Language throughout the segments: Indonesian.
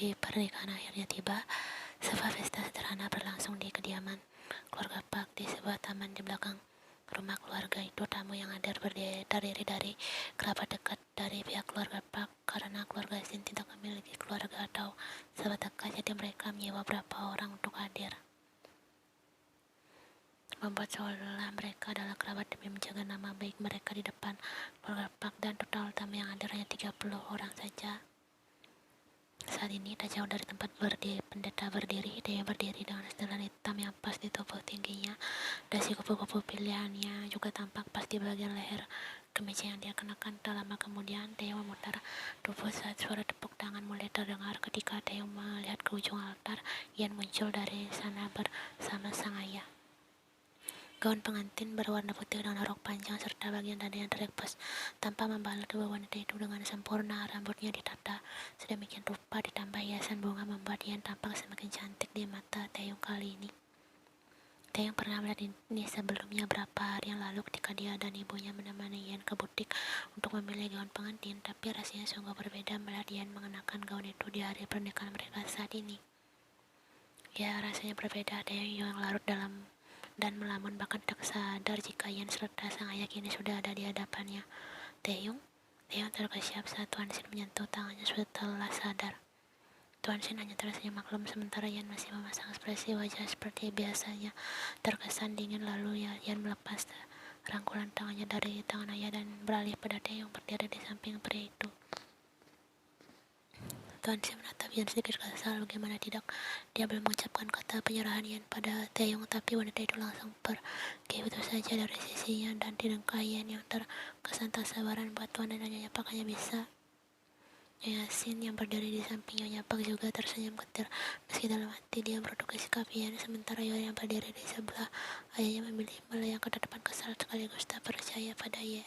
Hari pernikahan akhirnya tiba. Sebuah pesta sederhana berlangsung di kediaman keluarga Park di sebuah taman di belakang rumah keluarga itu. Tamu yang hadir terdiri dari kerabat dekat dari pihak keluarga Park, karena keluarga Shin tidak memiliki keluarga atau sahabat dekat, jadi mereka menyewa beberapa orang untuk hadir, membuat seolah mereka adalah kerabat demi menjaga nama baik mereka di depan keluarga Park. Dan total tamu yang hadir hanya 30 orang saja. Saat ini, tak jauh dari tempat pendeta berdiri, dia berdiri dengan setelan hitam yang pas di tubuh tingginya. Dasi kupu-kupu pilihannya juga tampak pas di bagian leher kemeja yang dia kenakan. Tak lama kemudian, Theo memutar tubuh saat suara tepuk tangan mulai terdengar. Ketika Theo melihat ke ujung altar, Ian muncul dari sana bersama sang ayah. Gaun pengantin berwarna putih dengan rok panjang serta bagian dada yang terekspos tanpa membalut tubuh wanita itu dengan sempurna. Rambutnya ditata sedemikian rupa ditambah hiasan bunga membuat Ian tampak semakin cantik di mata Taeyong kali ini. Taeyong pernah melihat ini sebelumnya beberapa hari yang lalu ketika dia dan ibunya menemani Ian ke butik untuk memilih gaun pengantin, tapi rasanya sungguh berbeda melihat Ian mengenakan gaun itu di hari pernikahan mereka saat ini. Ya, rasanya berbeda. Taeyong yang larut dalam dan melamun, bahkan tak sadar jika Ian serta sang ayah kini sudah ada di hadapannya. Taeyong terkesiap saat Tuan Shin menyentuh tangannya setelah sadar. Tuan Shin hanya tersenyum maklum sementara Ian masih memasang ekspresi wajah seperti biasanya, terkesan dingin. Lalu Ian melepas rangkulan tangannya dari tangan ayah dan beralih pada Taeyong berdiri di samping pria itu. Tuan Shin menatap Ian sedikit kesal. Bagaimana tidak, dia belum mengucapkan kata penyerahan Ian pada Taeyong, tapi wanita itu langsung pergi begitu saja dari sisinya, dan di muka Ian yang terkesan tak sabaran buat Tuan dan Nyonya Park hanya bisa. Nyonya Shin yang berdiri di samping Nyonya Park juga tersenyum getir, meski dalam hati dia meruduki sikap Ian. Sementara Ian yang berdiri di sebelah ayahnya memilih melayangkan tatapan kesal sekaligus tak percaya pada Ian.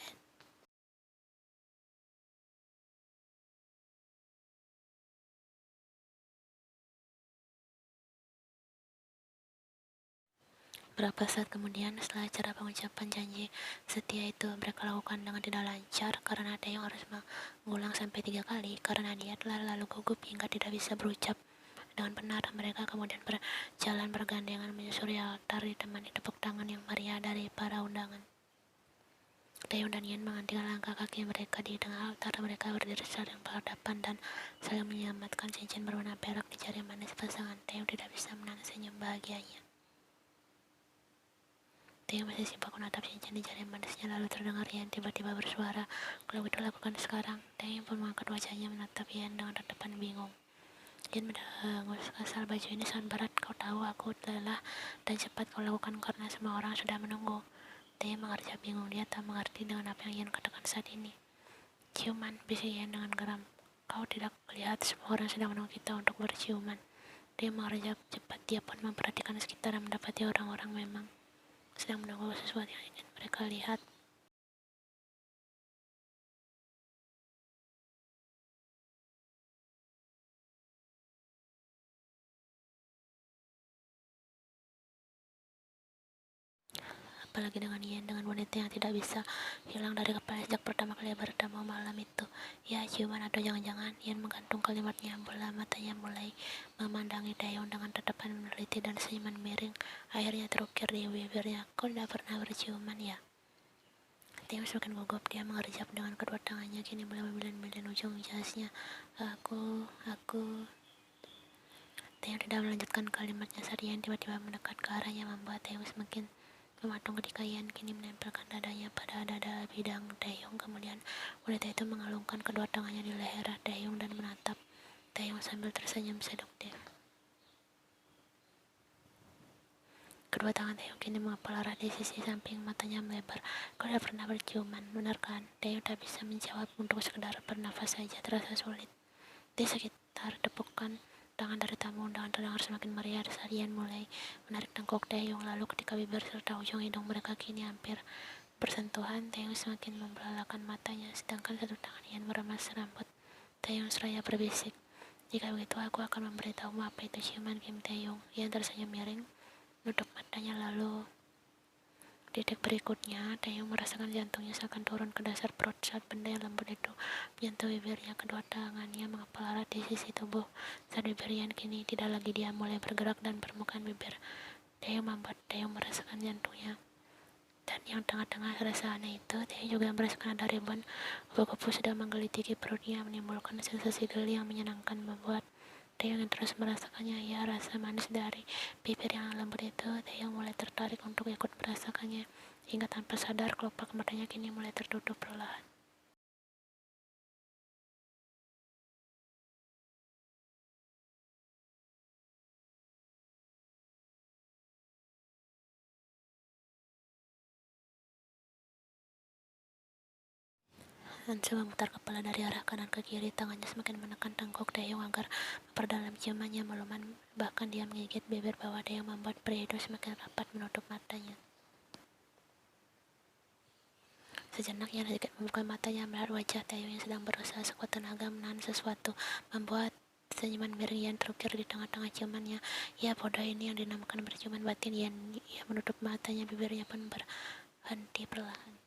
Beberapa saat kemudian, setelah acara pengucapan janji setia itu mereka lakukan dengan tidak lancar karena Taeyong harus mengulang sampai 3 kali karena dia telah lalu gugup hingga tidak bisa berucap dengan benar. Mereka kemudian berjalan bergandengan menyusuri altar ditemani tepuk tangan yang meriah dari para undangan. Taeyong dan Ian menghentikan langkah kaki mereka di tengah altar. Mereka berdiri saling berhadapan dan saling menyelamatkan cincin berwarna perak di jari manis pasangan. Taeyong tidak bisa menahan senyum bahagianya. Taeyong masih sibuk menatap cincin di jari manisnya, lalu terdengar Ian tiba-tiba bersuara, "Kalau itu lakukan sekarang." Taeyong pun mengangkat wajahnya menatap Ian dengan tatapan bingung. Ian mendengus kesal, "Baju ini sangat berat, kau tahu aku lelah dan cepat kau lakukan karena semua orang sudah menunggu." Taeyong mengerjap bingung, dia tak mengerti dengan apa yang Ian katakan saat ini. "Ciuman," bisik Ian dengan geram. "Kau tidak melihat semua orang sedang menunggu kita untuk berciuman." Dia mengerjap cepat, dia pun memperhatikan sekitar dan mendapati orang-orang memang sedang menunggu sesuatu yang ingin mereka lihat. Apalagi dengan Ian, dengan wanita yang tidak bisa hilang dari kepala sejak pertama kali bertemu malam itu. Ya, ciuman atau jangan-jangan? Ian menggantung kalimatnya. Bola matanya mulai memandangi Taeyong dengan tatapan meneliti dan senyuman miring akhirnya terukir di bibirnya. "Kau tidak pernah berciuman ya?" Taeyong semakin gugup, dia mengerjap dengan kedua tangannya kini mulai memilin-milin ujung jasnya. Aku. Taeyong tidak melanjutkan kalimatnya saat Ian tiba-tiba mendekat ke arahnya, membuat Taeyong semakin mematung ketika Ian kini menempelkan dadanya pada dada bidang Taeyong. Kemudian wanita itu mengalungkan kedua tangannya di leher Taeyong dan menatap Taeyong sambil tersenyum seduktif. Kedua tangan Taeyong kini mengepal arah di sisi samping, matanya melebar. "Kau tidak pernah berciuman, benar kan?" Taeyong tak bisa menjawab. Untuk sekedar bernafas saja terasa sulit. Di sekitar tepukan tangan dari tamu undangan terdengar semakin meriah saat Ian mulai menarik tengkuk Taeyong. Lalu ketika bibir serta ujung hidung mereka kini hampir bersentuhan, Taeyong semakin membelalakan matanya, sedangkan satu tangan Ian meremas rambut Taeyong seraya berbisik, "Jika begitu aku akan memberitahumu apa itu ciuman, Kim Taeyong." Ian tersenyum miring, nutup matanya lalu Detik berikutnya, Taeyong merasakan jantungnya seakan turun ke dasar perut saat benda yang lembut itu menyentuh bibirnya. Kedua tangannya mengepal erat di sisi tubuh saat bibir Yan kini tidak lagi diam, mulai bergerak dan permukaan bibir Taeyong membuat Taeyong merasakan jantungnya. Dan yang tengah-tengah rasa aneh itu, Taeyong juga merasakan ada ribuan kupu-kupu sedang menggelitiki perutnya, menimbulkan sensasi geli yang menyenangkan membuat Taeyong yang terus merasakannya. Ya, rasa manis dari bibir yang lembut itu, Taeyong mulai tertarik untuk ikut merasakannya, hingga tanpa sadar kelopak matanya kini mulai tertutup perlahan. Hansu memutar kepala dari arah kanan ke kiri, tangannya semakin menekan tengkuk Taeyong agar memperdalam ciumannya. Meluman, bahkan dia menggigit bibir bawah Taeyong membuat pria itu semakin rapat menutup matanya. Sejenak ia sedikit membuka matanya melihat wajah Taeyong yang sedang berusaha sekuat tenaga menahan sesuatu, membuat senyuman miring Yan terukir di tengah-tengah ciumannya. Ya, bodoh, ini yang dinamakan berciuman batin. Ia menutup matanya, bibirnya pun berhenti perlahan.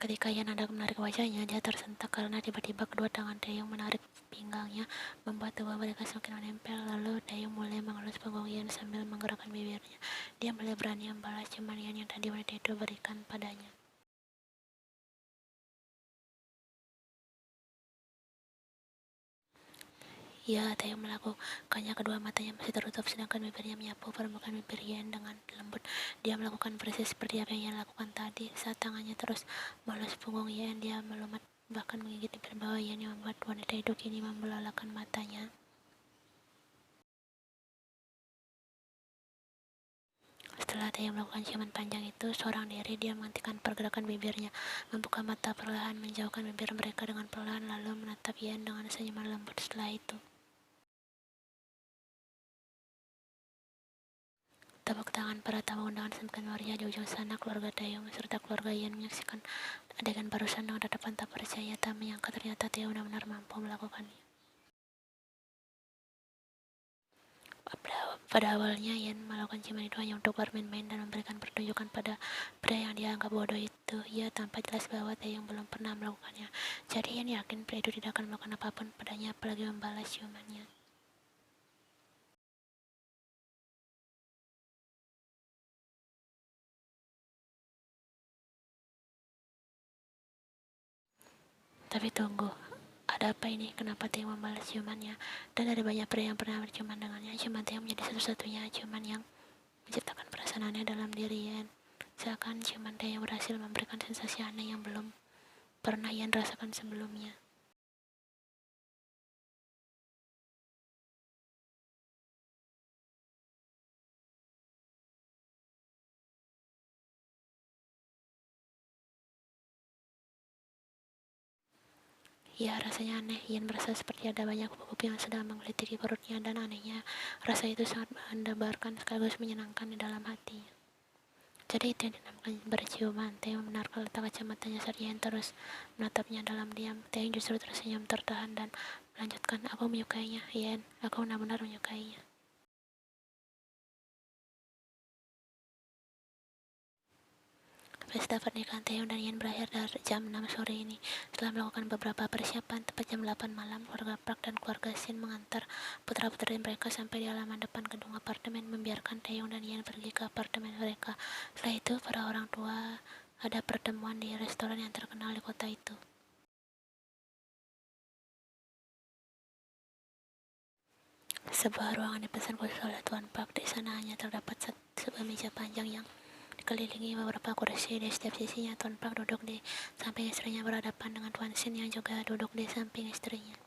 Ketika Yan hendak menarik wajahnya, dia tersentak karena tiba-tiba kedua tangan Taeyong menarik pinggangnya, membuat tubuh mereka semakin menempel. Lalu Taeyong mulai mengelus punggung Yan sambil menggerakkan bibirnya. Dia mulai berani membalas ciuman Yan yang tadi wanita itu berikan padanya. Ya, Taeyong melakukannya, kedua matanya masih tertutup sedangkan bibirnya menyapu permukaan bibir Yan dengan lembut. Dia melakukan persis seperti apa yang Yan lakukan tadi. Saat tangannya terus melus punggung Yan, dia melumat bahkan menggigit bibir bawah Yan yang membuat wanita itu kini membelalakan matanya. Setelah Taeyong melakukan ciuman panjang itu, seorang diri dia menghentikan pergerakan bibirnya, membuka mata perlahan, menjauhkan bibir mereka dengan perlahan, lalu menatap Yan dengan senyuman lembut. Setelah itu, tepuk tangan para tamu undangan semakin meriah di ujung sana. Keluarga Taeyong serta keluarga Yan menyaksikan adegan barusan dengan tatapan tak percaya, tak menyangka ternyata Taeyong benar-benar mampu melakukannya. Pada awalnya, Yan melakukan ciuman itu hanya untuk bermain-main dan memberikan pertunjukan pada pria yang dia anggap bodoh itu. Ia tanpa jelas bahwa Taeyong belum pernah melakukannya. Jadi Yan yakin pria itu tidak akan melakukan apapun padanya, apalagi membalas ciumannya. Tapi tunggu, ada apa ini? Kenapa Taeyong membalas ciumannya? Dan dari banyak pria yang pernah berciuman dengannya, ciuman Taeyong menjadi satu-satunya ciuman yang menciptakan perasaan aneh dalam diri Yan. Seakan ciuman Taeyong berhasil memberikan sensasi aneh yang belum pernah Yan rasakan sebelumnya. Ya, rasanya aneh. Yan merasa seperti ada banyak kupu-kupu yang sedang menggelitiki perutnya, dan anehnya, rasa itu sangat mendebarkan sekaligus menyenangkan di dalam hatinya. Jadi itu yang dinamakan berciuman. Taeyong menarik letak kacamatanya saat Yan terus menatapnya dalam diam. Taeyong justru tersenyum tertahan dan melanjutkan, aku menyukainya, Yan. Aku benar-benar menyukainya. Pesta pernikahan Taeyong dan Yan berakhir dari jam 6 sore ini. Setelah melakukan beberapa persiapan, tepat jam 8 malam, keluarga Park dan keluarga Shin mengantar putra-putri mereka sampai di halaman depan gedung apartemen, membiarkan Taeyong dan Yan pergi ke apartemen mereka. Setelah itu, para orang tua ada pertemuan di restoran yang terkenal di kota itu. Sebuah ruangan dipesan khusus oleh Tuan Park. Di sana hanya terdapat sebuah meja panjang yang dikelilingi beberapa kursi. Di setiap sisinya, Tuan Park duduk di samping istrinya berhadapan dengan Tuan Shin yang juga duduk di samping istrinya.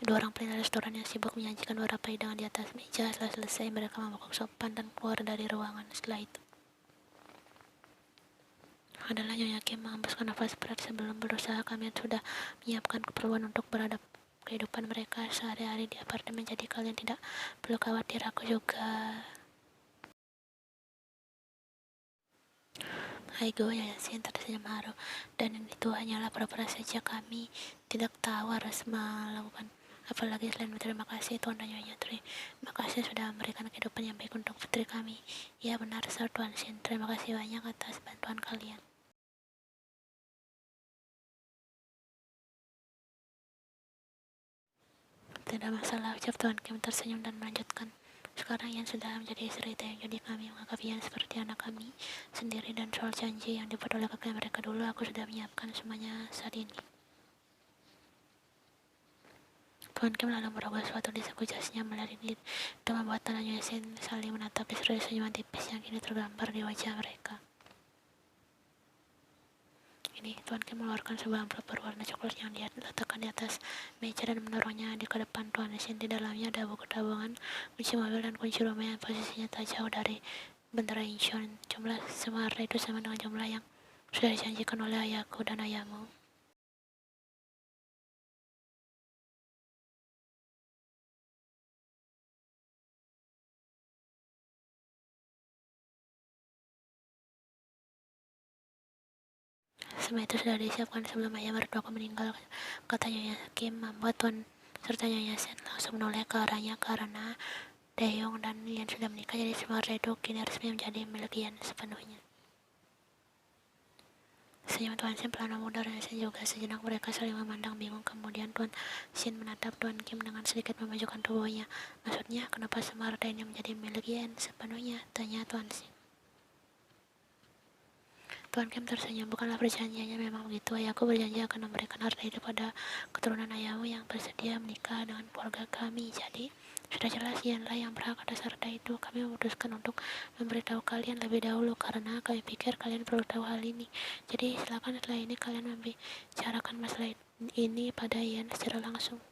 Dua orang pelayan restoran yang sibuk menyajikan beberapa hidangan di atas meja. Setelah selesai, mereka membungkuk sopan dan keluar dari ruangan. Setelah itu adalah Nyonya Kim menghembuskan nafas berat sebelum berusaha. Kalian sudah menyiapkan keperluan untuk beradab kehidupan mereka sehari-hari di apartemen, jadi kalian tidak perlu khawatir. Aku juga. Aigo, Yasin tersenyum haru. Dan itu hanyalah pura-pura saja. Kami tidak tahu harus melakukan Apalagi selain berterima kasih, Tuan dan Nyonya, terima kasih sudah memberikan kehidupan yang baik untuk putri kami. Ya benar, Sir Tuan Shin. Terima kasih banyak atas bantuan kalian. Tidak masalah, ucap Tuan Kim tersenyum dan melanjutkan. Sekarang Yan sudah menjadi istri Taeyong, jadi kami menganggap Yan seperti anak kami sendiri, dan soal janji yang dibuat oleh kakek mereka dulu, aku sudah menyiapkan semuanya saat ini. Tuan Kim lalu merogoh sesuatu di saku jasnya. Melihat ini, itu membuat Tan dan Nyonya Shin saling menatap disertai senyuman tipis yang kini tergambar di wajah mereka. Ini, Tuan Kim mengeluarkan sebuah amplop berwarna coklat yang dia letakkan di atas meja dan mendorongnya di ke depan Tuan Shin. Di dalamnya ada buku tabungan, kunci mobil, dan kunci rumah yang posisinya tak jauh dari bendera Incheon. Jumlah semua harta itu sama dengan jumlah yang sudah dijanjikan oleh ayahku dan ayahmu. Semua itu sudah disiapkan sebelum ayah mertuaku meninggal, kata Nyonya Kim, membuat Tuan serta Nyonya Sen langsung menoleh ke arahnya karena Taeyong dan Yan sudah menikah, jadi semua harta itu kini resmi menjadi milik Yan sepenuhnya. Senyum Tuan Shin pelan memudar dan Sen juga. Sejenak mereka saling memandang bingung. Kemudian Tuan Shin menatap Tuan Kim dengan sedikit memajukan tubuhnya. Maksudnya, kenapa semua harta ini menjadi milik Yan sepenuhnya? Tanya Tuan Shin. Tuan Kim tersenyum. Bukanlah perjanjiannya memang begitu. Ayahku berjanji akan memberikan harta itu pada keturunan ayahmu yang bersedia menikah dengan keluarga kami. Jadi, sudah jelas Yanlah yang berhak atas harta itu. Kami memutuskan untuk memberitahu kalian lebih dahulu karena kami pikir kalian perlu tahu hal ini. Jadi, silakan setelah ini kalian membicarakan masalah ini pada Yan secara langsung.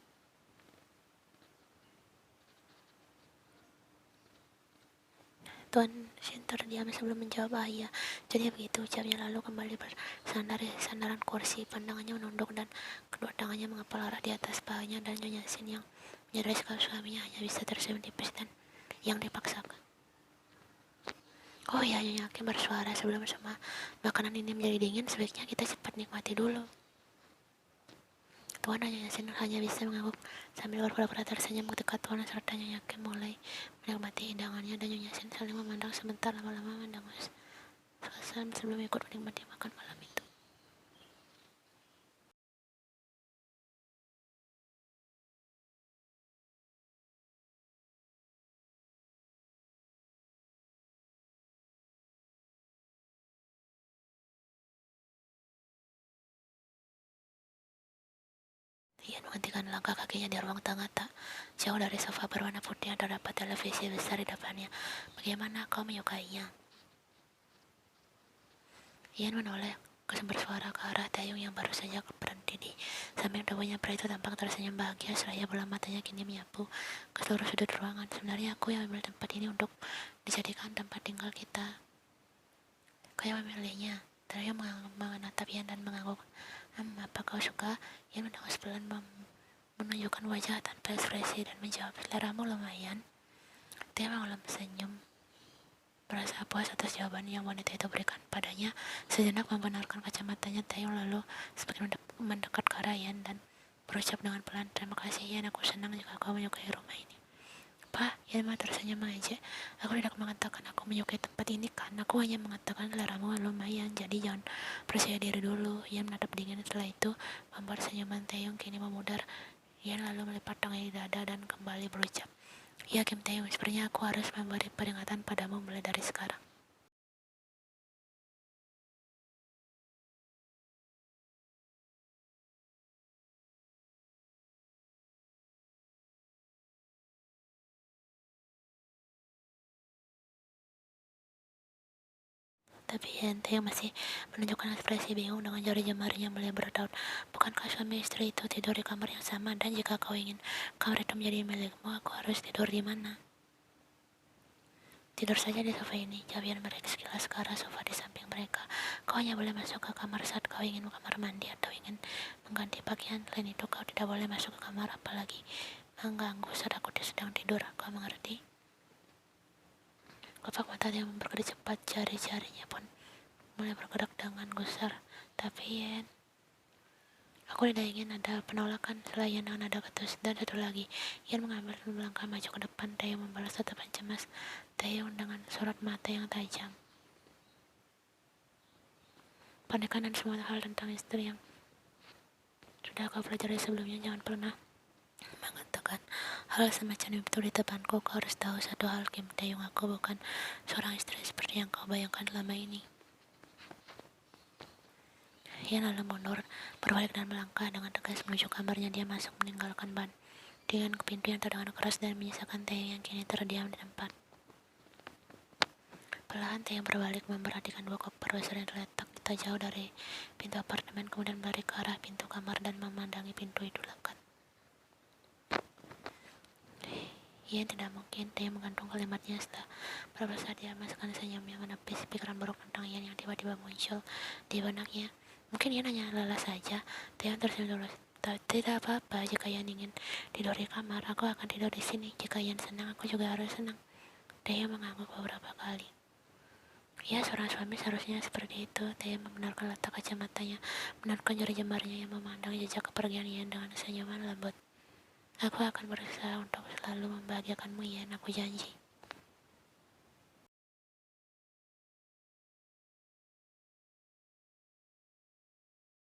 Tuan Shin terdiam sebelum menjawab. Iya, jadi begitu, ucapnya lalu kembali bersandar di sandaran kursi. Pandangannya menunduk dan kedua tangannya mengepal arah di atas pahanya, dan Nyonya Shin yang menyadari sikap suaminya hanya bisa tersenyum tipis dan yang dipaksakan. Oh ya, Nyonya Kim bersuara, sebelum semua makanan ini menjadi dingin, sebaiknya kita cepat nikmati dulu. Tuan dan Nyonya Shin hanya bisa mengangguk sambil berpura-pura tersenyum ketika Tuan serta Nyonya Kim mulai menikmati hidangannya, dan Nyonya Shin saling memandang sebentar, lama-lama mendengus sebelum ikut menikmati makan malam itu. Ian menghentikan langkah kakinya di ruang tengah. Tak jauh dari sofa berwarna putih yang terdapat televisi besar di depannya. Bagaimana kau menyukainya? Ian menoleh ke sumber suara ke arah Taeyong yang baru saja berhenti di samping tubuhnya. Pria itu tampak tersenyum bahagia seraya bola matanya kini menyapu ke seluruh sudut ruangan. Sebenarnya aku yang memilih tempat ini untuk dijadikan tempat tinggal kita. Kau yang memilihnya. Taeyong menatap Ian dan mengangguk. Apa kau suka? Ian mendengus pelan menunjukkan wajah tanpa ekspresi dan menjawab, seleramu lumayan. Dia mengulang senyum, merasa puas atas jawaban yang wanita itu berikan padanya. Sejenak membenarkan kacamatanya Taeyong, lalu semakin mendekat ke arah Yan dan berucap dengan pelan, terima kasih Yan, aku senang jika kau menyukai rumah ini. Apa? Yan mah tersenyum mengejek. Aku tidak mengatakan aku menyukai tempat ini kan, aku hanya mengatakan seleramu lumayan, jadi jangan percaya diri dulu. Yan menatap dingin. Setelah itu membuat senyuman Taeyong kini memudar. Yan lalu melipat tangan di dada dan kembali berucap, ya Kim Taeyong, sepertinya aku harus memberi peringatan padamu mulai dari sekarang. Tapi Yan Taeyong masih menunjukkan ekspresi bingung dengan jari jemarinya mulai bertaut. Bukankah suami istri itu tidur di kamar yang sama, dan jika kau ingin kamar itu menjadi milikmu, aku harus tidur di mana? Tidur saja di sofa ini, jawab Yan mereka sekilas ke arah sofa di samping mereka. Kau hanya boleh masuk ke kamar saat kau ingin ke kamar mandi atau ingin mengganti pakaian. Lain itu kau tidak boleh masuk ke kamar, apalagi mengganggu saat aku sedang tidur. Kau mengerti? Kelopak mata yang berkedip cepat, jari-jarinya pun mulai bergerak dengan gusar. Tapi Yan, Aku tidak ingin ada penolakan, selain dengan nada ketus. Dan satu lagi, Ian mengambil langkah maju ke depan. Taeyong membalas tatapan cemas Taeyong dengan sorot mata yang tajam. Pernikahan dan semua hal tentang istri yang sudah kau pelajari sebelumnya, jangan pernah mengatakan hal semacam itu di depanku. Kau harus tahu satu hal, Kim Taeyong, aku bukan seorang istri seperti yang kau bayangkan selama ini. Ia lalu mundur, berbalik dan melangkah dengan tegas menuju kamarnya. Dia masuk meninggalkan ban dengan pintu yang terdengar keras dan menyisakan Taeyong yang kini terdiam di tempat. Perlahan Taeyong berbalik memperhatikan dua koper besar yang terletak tak jauh dari pintu apartemen, kemudian balik ke arah pintu kamar dan memandangi pintu itu lekat. Ia tidak mungkin, Taeyong menggantung kalimatnya setelah beberapa saat dia masukkan senyumnya menepis pikiran buruk tentang Ian yang tiba-tiba muncul di benaknya. Mungkin Ian hanya lelah saja. Taeyong tersenyum dulu. Tidak apa-apa jika Ian ingin tidur di kamar, aku akan tidur di sini. Jika Ian senang, aku juga harus senang. Taeyong mengangguk beberapa kali. Ya, seorang suami seharusnya seperti itu. Taeyong membenarkan letak kacamatanya, menurunkan jari jemarinya yang memandang jejak kepergian Ian dengan senyuman lembut. Aku akan berusaha untuk selalu membahagiakanmu, Ian, aku janji.